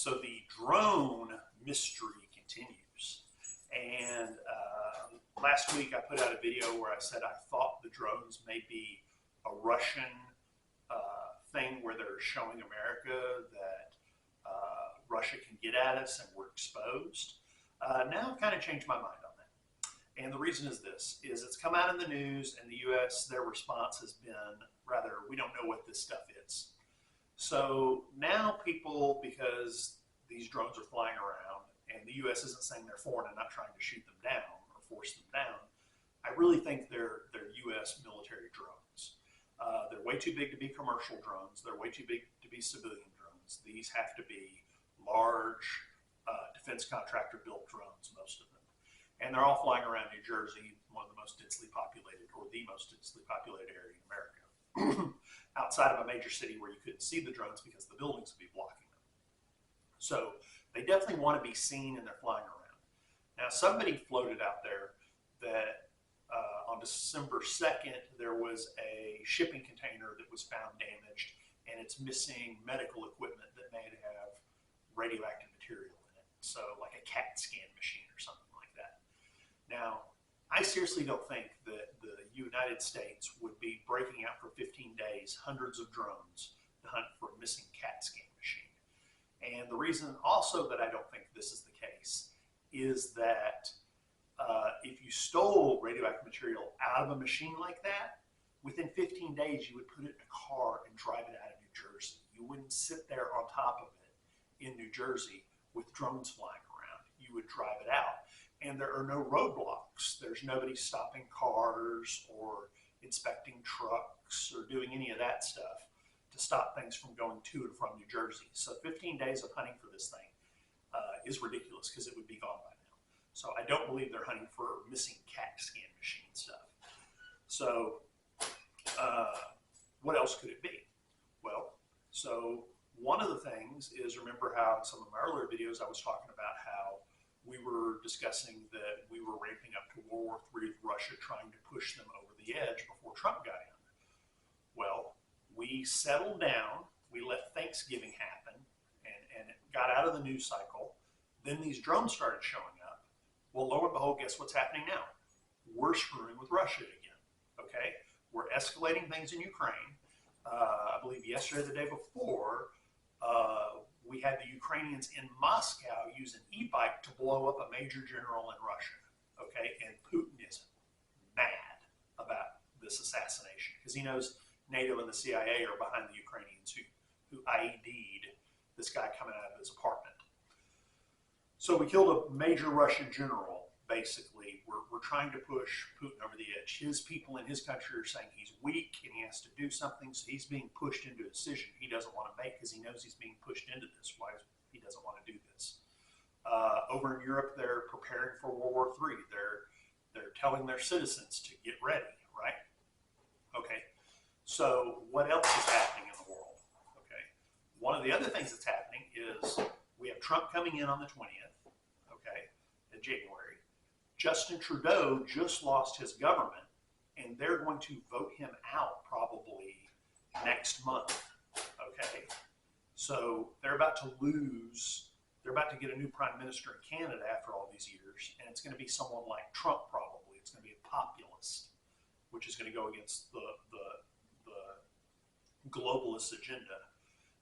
So the drone mystery continues. And last week I put out a video where I said I thought the drones may be a Russian thing where they're showing America that Russia can get at us and we're exposed. Now I've kind of changed my mind on that. And the reason is this, is it's come out in the news and the U.S., their response has been rather, we don't know what this stuff is. So now people, because these drones are flying around and the U.S. isn't saying they're foreign and not trying to shoot them down or force them down, I really think they're U.S. military drones. They're way too big to be commercial drones. They're way too big to be civilian drones. These have to be large defense contractor built drones, most of them. And they're all flying around New Jersey, one of the most densely populated, or the most densely populated area in America. Outside of a major city where you couldn't see the drones because the buildings would be blocking them. So they definitely want to be seen and they're flying around. Now somebody floated out there that on December 2nd, there was a shipping container that was found damaged and it's missing medical equipment that may have radioactive material in it. So like a CAT scan machine or something like that. Now, I seriously don't think that the United States would be breaking out for 15 days, hundreds of drones to hunt for a missing CAT scan machine. And the reason also that I don't think this is the case is that if you stole radioactive material out of a machine like that, within 15 days you would put it in a car and drive it out of New Jersey. You wouldn't sit there on top of it in New Jersey with drones flying around. You would drive it out. And there are no roadblocks. There's nobody stopping cars or inspecting trucks or doing any of that stuff to stop things from going to and from New Jersey. So 15 days of hunting for this thing is ridiculous because it would be gone by now. So I don't believe they're hunting for missing CAT scan machine stuff. So what else could it be? Well, so one of the things is, remember how in some of my earlier videos I was talking about how we were discussing that we were ramping up to World War III with Russia, trying to push them over the edge before Trump got in. Well, we settled down, we let Thanksgiving happen, and it got out of the news cycle. Then these drones started showing up. Well, lo and behold, guess what's happening now? We're screwing with Russia again, okay? We're escalating things in Ukraine. I believe yesterday or the day before, we had the Ukrainians in Moscow use an e-bike to blow up a major general in Russia, okay? And Putin is mad about this assassination because he knows NATO and the CIA are behind the Ukrainians who IED'd this guy coming out of his apartment. So we killed a major Russian general, basically. We're trying to push Putin over the edge. His people in his country are saying he's weak and he has to do something, so he's being pushed into a decision he doesn't want to make because he knows he's being pushed into this. Why he doesn't want to do this. Over in Europe, they're preparing for World War III. They're telling their citizens to get ready, right? Okay, so what else is happening in the world? Okay, one of the other things that's happening is we have Trump coming in on the 20th, okay, in January. Justin Trudeau just lost his government, and they're going to vote him out probably next month, okay? So they're about to lose, they're about to get a new prime minister in Canada after all these years, and it's going to be someone like Trump probably. It's going to be a populist, which is going to go against the globalist agenda.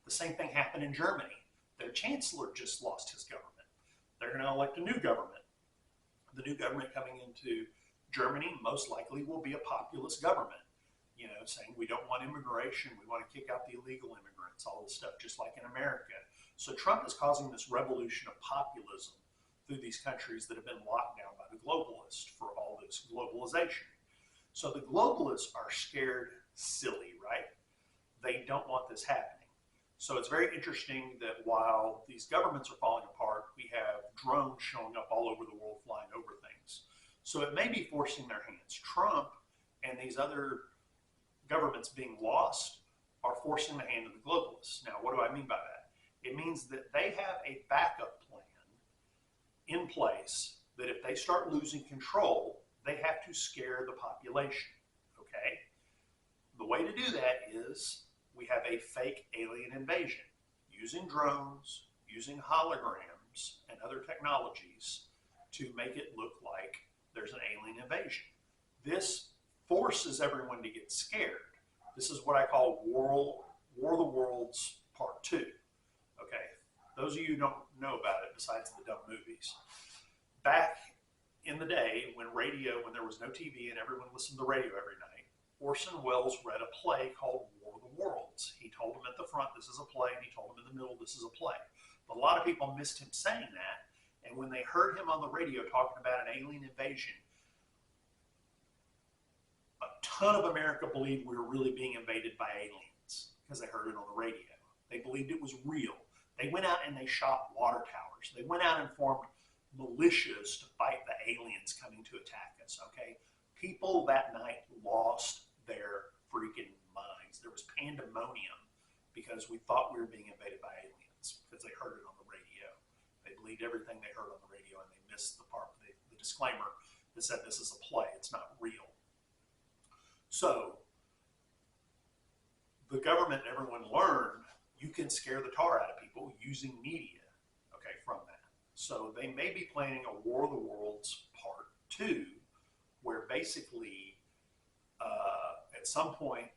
The same thing happened in Germany. Their chancellor just lost his government. They're going to elect a new government. The new government coming into Germany most likely will be a populist government, you know, saying we don't want immigration, we want to kick out the illegal immigrants, all this stuff, just like in America. So Trump is causing this revolution of populism through these countries that have been locked down by the globalists for all this globalization. So the globalists are scared silly, right? They don't want this happening. So it's very interesting that while these governments are falling apart, we have drones showing up all over the world flying over things. So it may be forcing their hands. Trump and these other governments being lost are forcing the hand of the globalists. Now, what do I mean by that? It means that they have a backup plan in place that if they start losing control, they have to scare the population, okay? The way to do that is we have a fake alien invasion using drones, using holograms and other technologies to make it look like there's an alien invasion. This forces everyone to get scared. This is what I call War of the Worlds Part 2. Okay, those of you who don't know about it, besides the dumb movies, back in the day when there was no TV and everyone listened to the radio every night, Orson Welles read a play called War of the Worlds. He told them at the front, this is a play, and he told them in the middle, this is a play. But a lot of people missed him saying that, and when they heard him on the radio talking about an alien invasion, a ton of America believed we were really being invaded by aliens because they heard it on the radio. They believed it was real. They went out and they shot water towers. They went out and formed militias to fight the aliens coming to attack us, okay? People that night lost their freaking minds. There was pandemonium because we thought we were being invaded by aliens because they heard it on the radio. They believed everything they heard on the radio, and they missed the part, the disclaimer that said this is a play, it's not real. So the government and everyone learned you can scare the tar out of people using media, okay, from that. So they may be planning a War of the Worlds Part 2, where basically at some point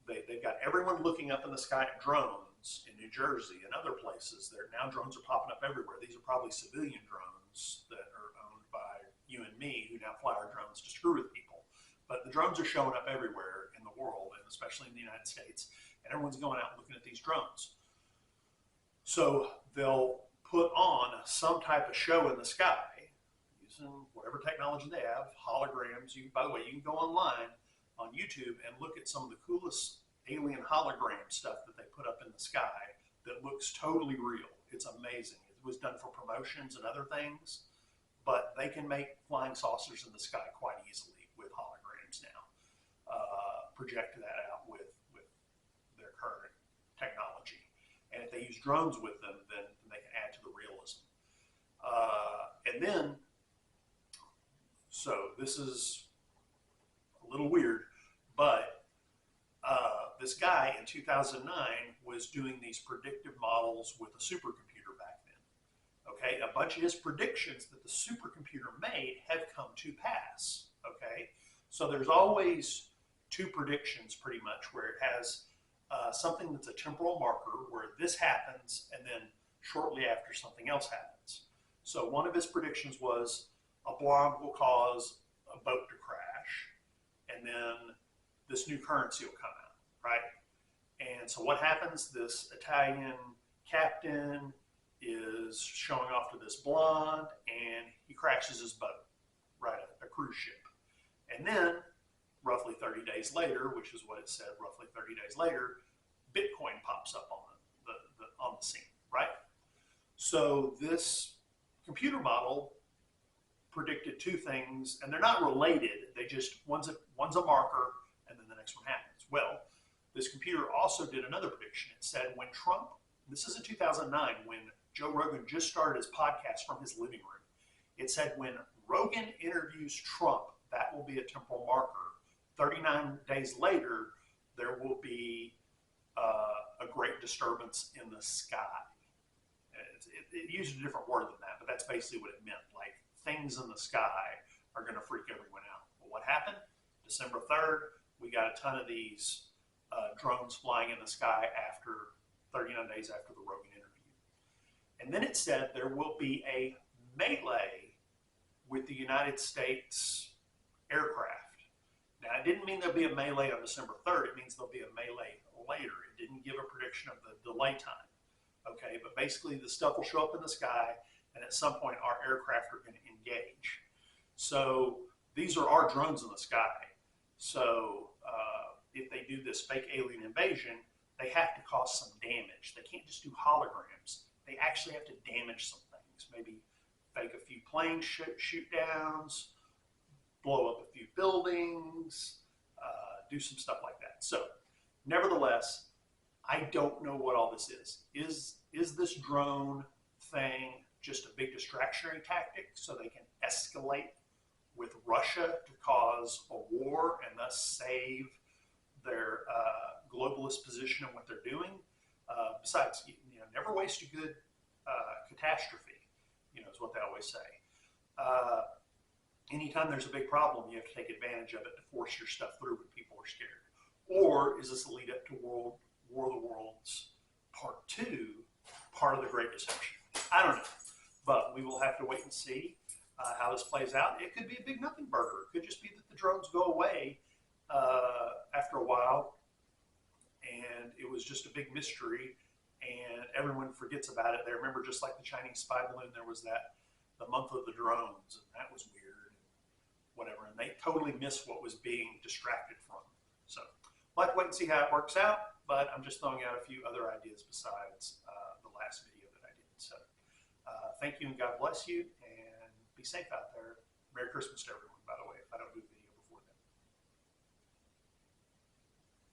they've got everyone looking up in the sky at drones in New Jersey and other places. Now drones are popping up everywhere. These are probably civilian drones that are owned by you and me, who now fly our drones to screw with people. But the drones are showing up everywhere in the world, and especially in the United States, and everyone's going out and looking at these drones. So they'll put on some type of show in the sky using whatever technology they have, holograms. By the way, you can go online on YouTube and look at some of the coolest alien hologram stuff that they put up in the sky that looks totally real. It's amazing. It was done for promotions and other things, but they can make flying saucers in the sky quite easily with holograms now. Project that out with their current technology. And if they use drones with them, then they can add to the realism. And then, so this is a little weird, but this guy in 2009 was doing these predictive models with a supercomputer back then. Okay, a bunch of his predictions that the supercomputer made have come to pass. Okay, so there's always two predictions pretty much where it has something that's a temporal marker where this happens and then shortly after something else happens. So one of his predictions was a blonde will cause a boat to crash, and then this new currency will come out, right? And so what happens? This Italian captain is showing off to this blonde, and he crashes his boat, right? A cruise ship. And then roughly 30 days later, which is what it said, roughly 30 days later, Bitcoin pops up on the scene, right? So this computer model predicted two things, and they're not related. They just, one's a marker, and then the next one happens. Well, this computer also did another prediction. It said when Trump, this is in 2009, when Joe Rogan just started his podcast from his living room. It said when Rogan interviews Trump, that will be a temporal marker. 39 days later, there will be a great disturbance in the sky. It used a different word than that, but that's basically what it meant. Like, things in the sky are going to freak everyone out. Well, what happened? December 3rd, we got a ton of these drones flying in the sky after 39 days after the Rogan interview. And then it said there will be a melee with the United States aircraft. Now, it didn't mean there'll be a melee on December 3rd. It means there'll be a melee later. It didn't give a prediction of the delay time. Okay, but basically the stuff will show up in the sky, and at some point our aircraft are going to engage. So these are our drones in the sky. So if they do this fake alien invasion, they have to cause some damage. They can't just do holograms. They actually have to damage some things. Maybe fake a few plane shoot downs, blow up a few buildings, do some stuff like that. So nevertheless, I don't know what all this is. Is this drone thing just a big distractionary tactic so they can escalate with Russia to cause a war and thus save their globalist position on what they're doing? Besides, never waste a good catastrophe, is what they always say. Anytime there's a big problem, you have to take advantage of it to force your stuff through when people are scared. Or is this a lead up to War of the Worlds Part 2, part of the Great Recession? I don't know. But we will have to wait and see how this plays out. It could be a big nothing burger. It could just be that the drones go away after a while, and it was just a big mystery, and everyone forgets about it. They remember, just like the Chinese spy balloon, there was the month of the drones, and that was weird, whatever, and they totally missed what was being distracted from. So we'll have to wait and see how it works out, but I'm just throwing out a few other ideas besides the last video that I did. So thank you, and God bless you, and be safe out there. Merry Christmas to everyone, by the way, if I don't do